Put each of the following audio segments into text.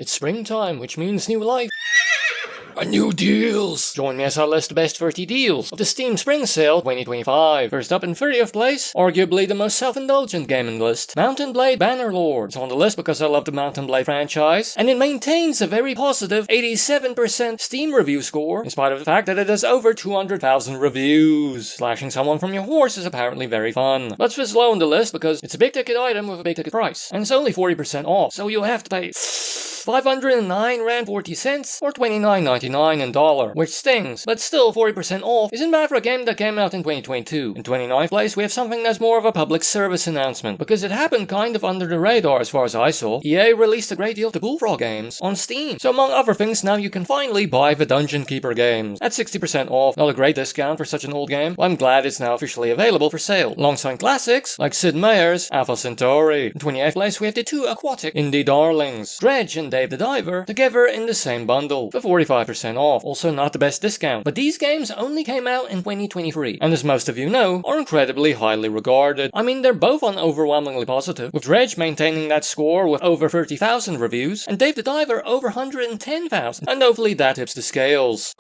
It's springtime, which means new life. And new deals! Join me as I list the best 30 deals of the Steam Spring Sale 2025. First up in 30th place, arguably the most self-indulgent game in the list, Mount & Blade Bannerlord. It's on the list because I love the Mount & Blade franchise, and it maintains a very positive 87% Steam review score, in spite of the fact that it has over 200,000 reviews. Slashing someone from your horse is apparently very fun. But it's low on the list because it's a big ticket item with a big ticket price, and it's only 40% off, so you'll have to pay 509 Rand 40 cents or $29.99 in dollar, which stings, but still 40% off isn't bad for a game that came out in 2022. In 29th place, we have something that's more of a public service announcement, because it happened kind of under the radar as far as I saw. EA released a great deal of the Bullfrog games on Steam, so among other things, now you can finally buy the Dungeon Keeper games at 60% off. Not a great discount for such an old game, but I'm glad it's now officially available for sale, alongside classics like Sid Meier's Alpha Centauri. In 28th place, we have the two aquatic indie darlings, Dredge and Dave the Diver, together in the same bundle for 45% off. Also not the best discount, but these games only came out in 2023, and as most of you know, are incredibly highly regarded. I mean, they're both on overwhelmingly positive, with Dredge maintaining that score with over 30,000 reviews, and Dave the Diver over 110,000, and hopefully that tips the scales.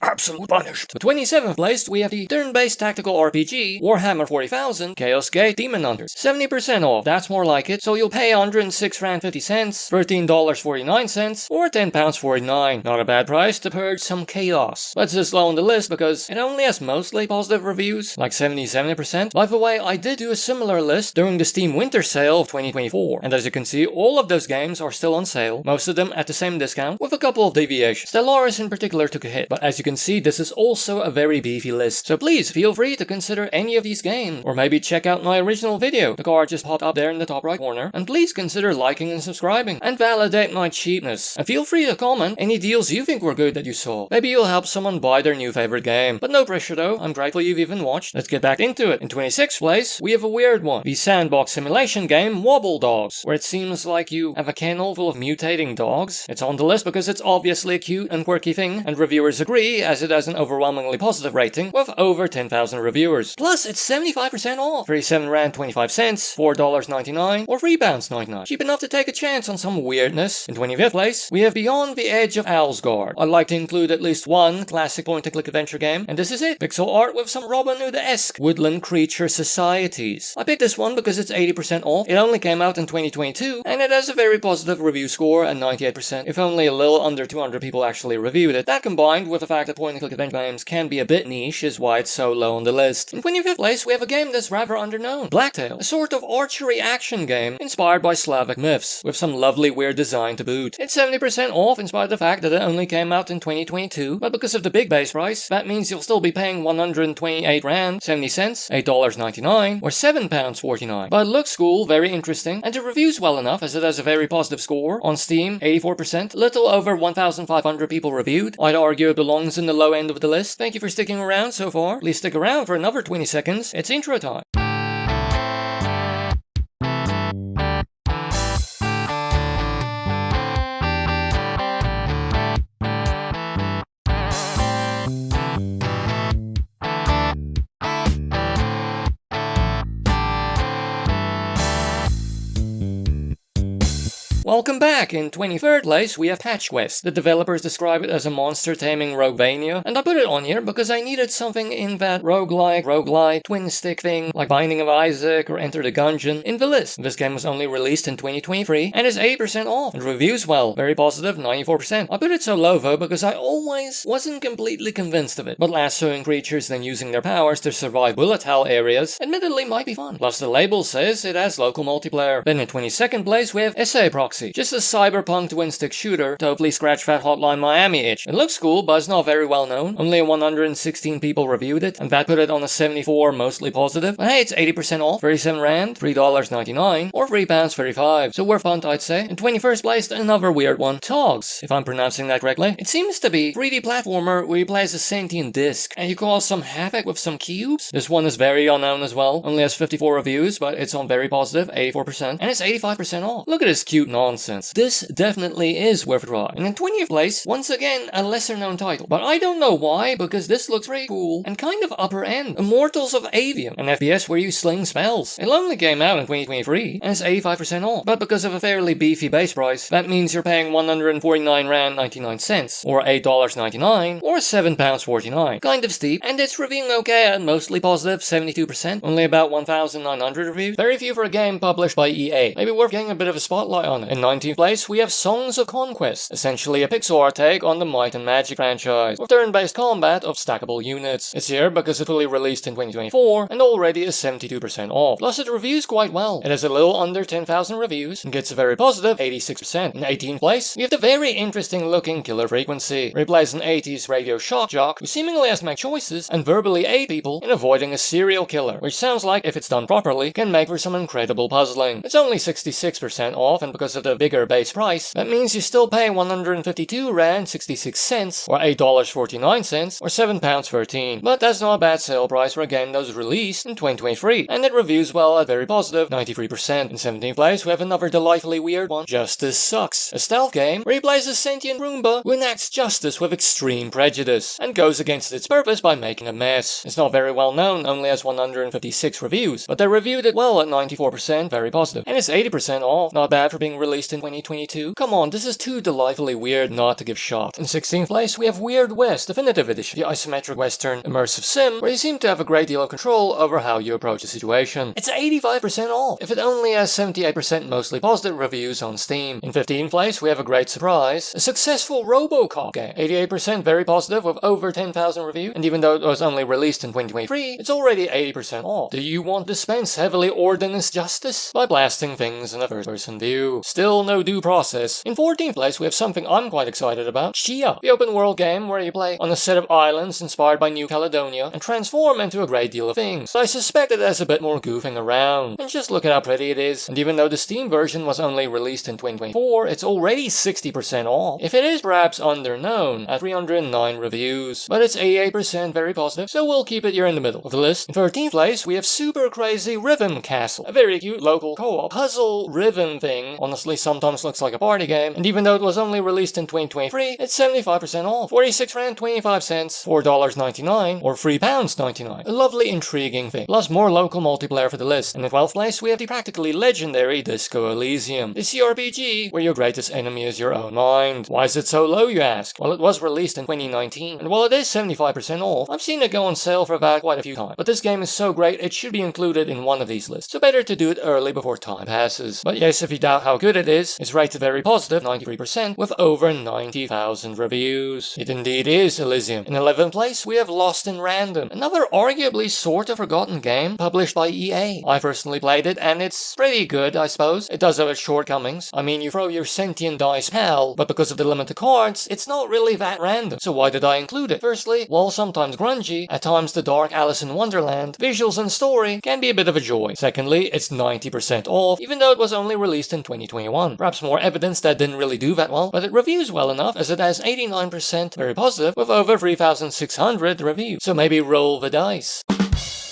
Absolute punished. For 27th place, we have the turn-based tactical RPG, Warhammer 40,000, Chaos Gate Daemonhunters. 70% off, that's more like it, so you'll pay 106 Rand 50 cents, $13.49, or £10.49. Not a bad price to purge some chaos. But it's just low on the list because it only has mostly positive reviews, like 70%. By the way, I did do a similar list during the Steam Winter Sale of 2024, and as you can see, all of those games are still on sale, most of them at the same discount, with a couple of deviations. Stellaris in particular took a hit, but as you can see, this is also a very beefy list, so please feel free to consider any of these games, or maybe check out my original video. The card just popped up there in the top right corner, and please consider liking and subscribing, and validate my cheapness. And feel free to comment any deals you think were good that you saw. Maybe you'll help someone buy their new favorite game. But no pressure though, I'm grateful you've even watched. Let's get back into it. In 26th place, we have a weird one. The sandbox simulation game Wobbledogs, where it seems like you have a kennel full of mutating dogs. It's on the list because it's obviously a cute and quirky thing, and reviewers agree, as it has an overwhelmingly positive rating with over 10,000 reviewers. Plus, it's 75% off, 37 Rand 25 cents, $4.99, or £3.99. Cheap enough to take a chance on some weirdness. In 25th place, we have Beyond the Edge of Owlsguard. I'd like to include at least one classic point-and-click adventure game, and this is it. Pixel art with some Robin Hood-esque woodland creature societies. I picked this one because it's 80% off. It only came out in 2022, and it has a very positive review score at 98%, if only a little under 200 people actually reviewed it. That combined with the fact that point-and-click adventure games can be a bit niche is why it's so low on the list. In 25th place, we have a game that's rather underknown, Blacktail, a sort of archery action game inspired by Slavic myths, with some lovely weird design to boot. It's 70% off in spite of the fact that it only came out in 2022, but because of the big base price, that means you'll still be paying 128 Rand 70 cents, $8.99, or £7.49. But it looks cool, very interesting, and it reviews well enough as it has a very positive score. On Steam, 84%, little over 1,500 people reviewed. I'd argue it belongs in the low end of the list. Thank you for sticking around so far. Please stick around for another 20 seconds. It's intro time. Welcome back! In 23rd place, we have Conquest. The developers describe it as a monster-taming Roguevania, and I put it on here because I needed something in that roguelike, twin-stick thing, like Binding of Isaac or Enter the Gungeon, in the list. This game was only released in 2023, and is 8% off, and reviews well, very positive, 94%. I put it so low though because I always wasn't completely convinced of it, but lassoing creatures then using their powers to survive bullet hell areas admittedly might be fun. Plus the label says it has local multiplayer. Then in 22nd place, we have Esse Proxy. Just a cyberpunk twin-stick shooter to hopefully scratch that Hotline Miami itch. It looks cool, but it's not very well known. Only 116 people reviewed it, and that put it on a 74, mostly positive. But hey, it's 80% off, 37 Rand, $3.99, or £3.35. So worth punt, I'd say. In 21st place, another weird one, Togges, if I'm pronouncing that correctly. It seems to be a 3D platformer where you play as a sentient disc, and you cause some havoc with some cubes. This one is very unknown as well. Only has 54 reviews, but it's on very positive, 84%, and it's 85% off. Look at this cute noise. nonsense. This definitely is worth a try. And in 20th place, once again, a lesser known title. But I don't know why, because this looks pretty cool and kind of upper end. Immortals of Aveum, an FPS where you sling spells. It only came out in 2023 and it's 85% off. But because of a fairly beefy base price, that means you're paying 149 Rand 99 cents, or $8.99, or £7.49. Kind of steep, and it's reviewing okay at mostly positive, 72%, only about 1,900 reviews. Very few for a game published by EA. Maybe worth getting a bit of a spotlight on it. In 19th place, we have Songs of Conquest, essentially a pixel art take on the Might and Magic franchise, with turn-based combat of stackable units. It's here because it fully released in 2024, and already is 72% off. Plus it reviews quite well. It has a little under 10,000 reviews, and gets a very positive 86%. In 18th place, we have the very interesting looking Killer Frequency, where he plays an 80s radio shock jock who seemingly has to make choices and verbally aid people in avoiding a serial killer, which sounds like, if it's done properly, can make for some incredible puzzling. It's only 66% off, and because of the bigger base price, that means you still pay 152 Rand 66 cents, or $8.49, or £7.13. But that's not a bad sale price for a game that was released in 2023, and it reviews well at very positive 93%. In 17th place, we have another delightfully weird one, Justice Sucks, a stealth game where he plays a sentient Roomba who enacts justice with extreme prejudice, and goes against its purpose by making a mess. It's not very well known, only has 156 reviews, but they reviewed it well at 94%, very positive, and it's 80% off, not bad for being released in 2022. Come on, this is too delightfully weird not to give shot. In 16th place, we have Weird West Definitive Edition, the isometric western immersive sim, where you seem to have a great deal of control over how you approach a situation. It's 85% off, if it only has 78% mostly positive reviews on Steam. In 15th place, we have a great surprise, a successful RoboCop game, 88% very positive with over 10,000 reviews, and even though it was only released in 2023, it's already 80% off. Do you want to dispense heavily ordinance justice by blasting things in a first-person view? Still no due process. In 14th place, we have something I'm quite excited about, Tchia, the open-world game where you play on a set of islands inspired by New Caledonia and transform into a great deal of things. But I suspect it has a bit more goofing around. And just look at how pretty it is. And even though the Steam version was only released in 2024, it's already 60% off. If it is perhaps underknown at 309 reviews, but it's 88% very positive, so we'll keep it here in the middle of the list. In 13th place, we have Super Crazy Rhythm Castle, a very cute local co-op puzzle rhythm thing. Honestly, sometimes looks like a party game, and even though it was only released in 2023, it's 75% off, 46 Rand 25 cents, $4.99, or £3.99. A lovely intriguing thing. Plus more local multiplayer for the list. And in 12th place, we have the practically legendary Disco Elysium, the CRPG where your greatest enemy is your own mind. Why is it so low, you ask? Well, it was released in 2019, and while it is 75% off, I've seen it go on sale for about quite a few times. But this game is so great, it should be included in one of these lists, so better to do it early before time passes. But yes, if you doubt how good it is, it's rated very positive, 93%, with over 90,000 reviews. It indeed is Elysium. In 11th place, we have Lost in Random, another arguably sort of forgotten game published by EA. I personally played it, and it's pretty good, I suppose. It does have its shortcomings. I mean, you throw your sentient dice pal, but because of the limited cards, it's not really that random. So why did I include it? Firstly, while sometimes grungy, at times the dark Alice in Wonderland, visuals and story can be a bit of a joy. Secondly, it's 90% off, even though it was only released in 2021. Perhaps more evidence that didn't really do that well, but it reviews well enough as it has 89% very positive with over 3,600 reviews. So maybe roll the dice.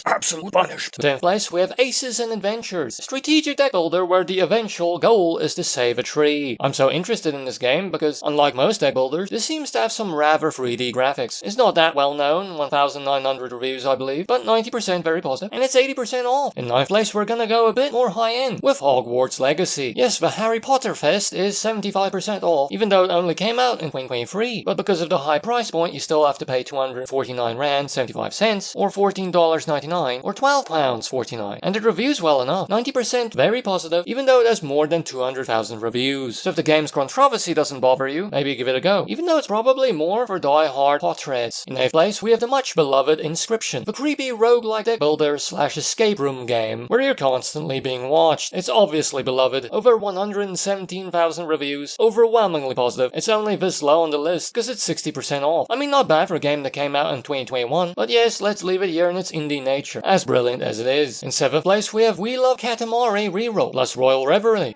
Absolute punished. In 10th place, we have Aces and Adventures, a strategic deck builder where the eventual goal is to save a tree. I'm so interested in this game because, unlike most deck builders, this seems to have some rather 3D graphics. It's not that well known, 1,900 reviews I believe, but 90% very positive, and it's 80% off. In 9th place, we're gonna go a bit more high-end with Hogwarts Legacy. Yes, the Harry Potter Fest is 75% off, even though it only came out in 2023, but because of the high price point, you still have to pay 249 Rand 75 cents, or $14.99, or £12.49, and it reviews well enough, 90% very positive, even though it has more than 200,000 reviews. So if the game's controversy doesn't bother you, maybe give it a go, even though it's probably more for die-hard Potterheads. In 8th place, we have the much beloved Inscryption, the creepy roguelike deck builder / escape room game where you're constantly being watched. It's obviously beloved, over 117,000 reviews, overwhelmingly positive. It's only this low on the list because it's 60% off. I mean, not bad for a game that came out in 2021, but yes, let's leave it here in its indie nature nature, as brilliant as it is. In 7th place we have We Love Katamari Reroll plus Royal Reverie.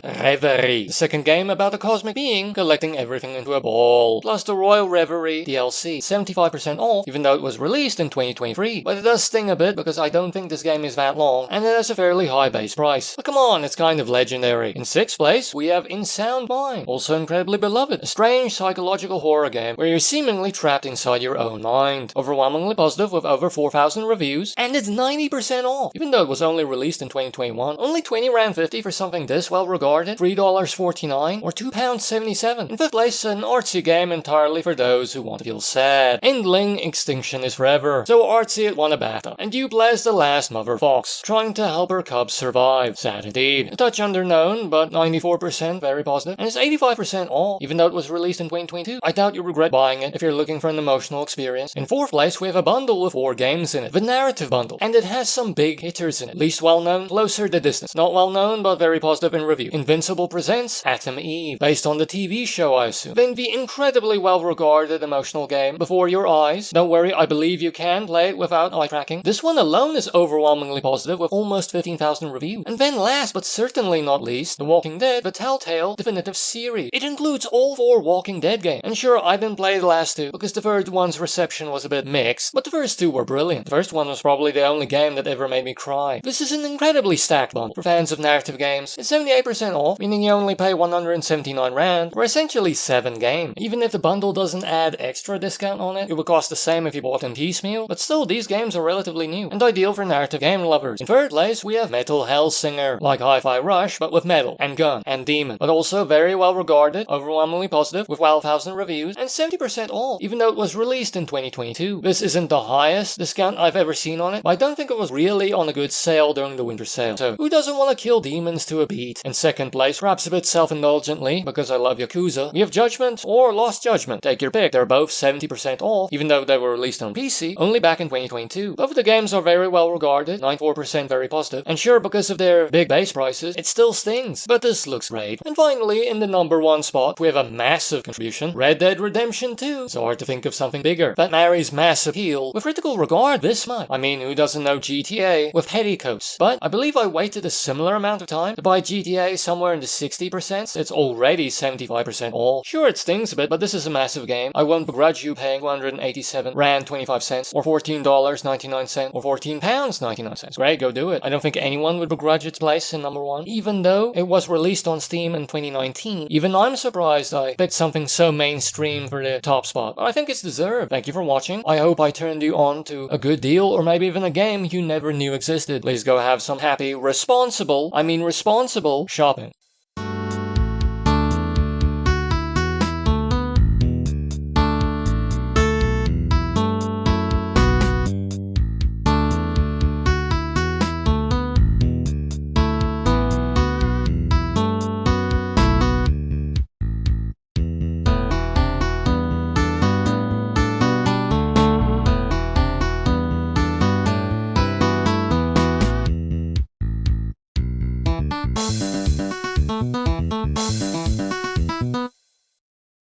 Reverie, the second game about a cosmic being collecting everything into a ball, plus the Royal Reverie DLC, 75% off, even though it was released in 2023. But it does sting a bit because I don't think this game is that long, and it has a fairly high base price. But come on, it's kind of legendary. In 6th place, we have In Sound Mind, also incredibly beloved, a strange psychological horror game where you're seemingly trapped inside your own mind. Overwhelmingly positive with over 4,000 reviews, and it's 90% off, even though it was only released in 2021. Only £20.50 for something this well regarded, $3.49 or £2.77. In 5th place, an artsy game entirely for those who want to feel sad. Endling, Extinction is Forever. So artsy it won a BAFTA, and you play as the last mother fox, trying to help her cubs survive. Sad indeed. A touch underknown, but 94% very positive, and it's 85% off, even though it was released in 2022. I doubt you'll regret buying it if you're looking for an emotional experience. In 4th place, we have a bundle with 4 games in it, the narrative bundle, and it has some big hitters in it. Least well known, Closer the Distance. Not well known, but very positive in review. Invincible presents Atom Eve, based on the TV show, I assume. Then the incredibly well regarded emotional game Before Your Eyes. Don't worry, I believe you can play it without eye tracking. This one alone is overwhelmingly positive with almost 15,000 reviews. And then last but certainly not least, The Walking Dead, the Telltale Definitve series. It includes all 4 Walking Dead games. And sure, I didn't play the last 2 because the third one's reception was a bit mixed, but the first 2 were brilliant. The first one was probably the only game that ever made me cry. This is an incredibly stacked bundle for fans of narrative games. It's 78% off, meaning you only pay 179 rand for essentially 7 games. Even if the bundle doesn't add extra discount on it, it would cost the same if you bought in piecemeal, but still these games are relatively new and ideal for narrative game lovers. In 3rd place we have Metal Hellsinger, like Hi-Fi Rush but with metal and gun and demon, but also very well regarded, overwhelmingly positive with 12,000 reviews and 70% off, even though it was released in 2022. This isn't the highest discount I've ever seen on it, but I don't think it was really on a good sale during the winter sale. So who doesn't want to kill demons to a beat? In 2nd place, perhaps a bit self-indulgently because I love Yakuza, we have Judgement or Lost Judgment. Take your pick. They're both 70% off, even though they were released on PC only back in 2022. Both of the games are very well regarded, 94% very positive, and sure, because of their big base prices, it still stings, but this looks great. And finally, in the number 1 spot, we have a massive contribution, Red Dead Redemption 2. It's hard to think of something bigger that marries mass appeal with critical regard this much. I mean, who doesn't know GTA with petticoats? But I believe I waited a similar amount of time to buy GTA somewhere in the 60%. It's already 75% off. Sure, it stings a bit, but this is a massive game. I won't begrudge you paying 287 rand 25 cents or $14.99 or £14.99. Great, go do it. I don't think anyone would begrudge its place in number 1, even though it was released on Steam in 2019. Even I'm surprised I picked something so mainstream for the top spot, but I think it's deserved. Thank you for watching. I hope I turned you on to a good deal or maybe even a game you never knew existed. Please go have some happy, responsible shopping.